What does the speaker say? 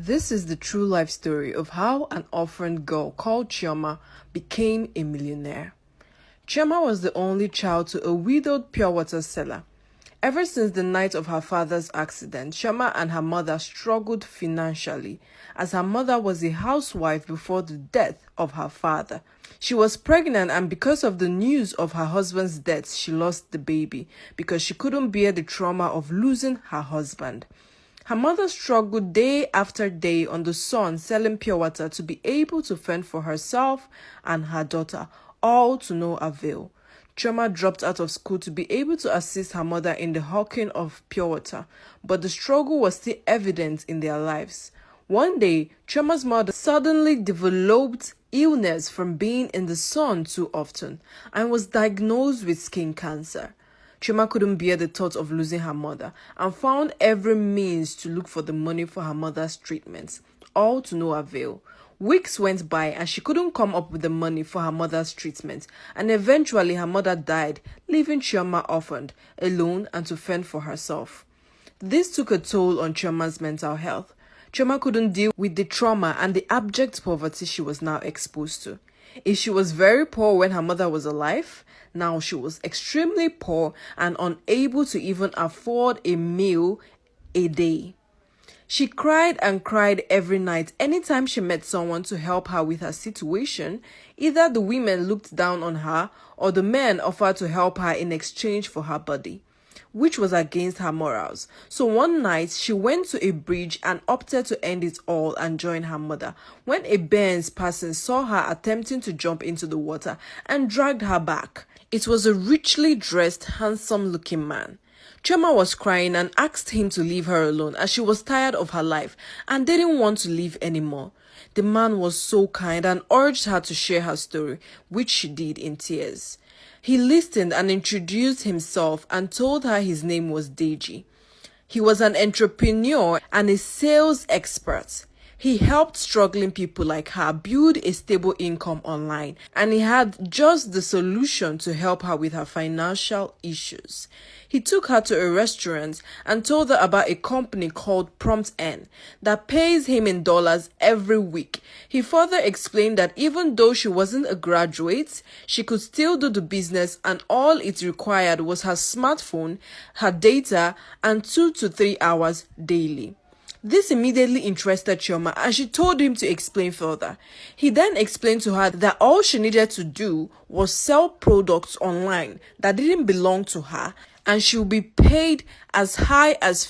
This is the true life story of how an orphaned girl called Chioma became a millionaire. Chioma was the only child to a widowed pure water seller. Ever since the night of her father's accident, Chioma and her mother struggled financially, as her mother was a housewife before the death of her father. She was pregnant, and because of the news of her husband's death, she lost the baby because she couldn't bear the trauma of losing her husband. Her mother struggled day after day on the sun selling pure water to be able to fend for herself and her daughter, all to no avail. Chioma dropped out of school to be able to assist her mother in the hawking of pure water, but the struggle was still evident in their lives. One day, Chioma's mother suddenly developed illness from being in the sun too often and was diagnosed with skin cancer. Chioma couldn't bear the thought of losing her mother and found every means to look for the money for her mother's treatments, all to no avail. Weeks went by and she couldn't come up with the money for her mother's treatment, and eventually her mother died, leaving Chioma orphaned, alone and to fend for herself. This took a toll on Chioma's mental health. Chioma couldn't deal with the trauma and the abject poverty she was now exposed to. If she was very poor when her mother was alive, now she was extremely poor and unable to even afford a meal a day. She cried and cried every night anytime she met someone to help her with her situation. Either the women looked down on her or the men offered to help her in exchange for her body, which was against her morals. So one night, she went to a bridge and opted to end it all and join her mother, when a Benz person saw her attempting to jump into the water and dragged her back. It was a richly dressed, handsome-looking man. Chioma was crying and asked him to leave her alone as she was tired of her life and didn't want to live anymore. The man was so kind and urged her to share her story, which she did in tears. He listened and introduced himself and told her his name was Deji. He was an entrepreneur and a sales expert. He helped struggling people like her build a stable income online, and he had just the solution to help her with her financial issues. He took her to a restaurant and told her about a company called PromptEarn that pays him in dollars every week. He further explained that even though she wasn't a graduate, she could still do the business, and all it required was her smartphone, her data, and 2 to 3 hours daily. This immediately interested Chioma, and she told him to explain further. He then explained to her that all she needed to do was sell products online that didn't belong to her, and she would be paid as high as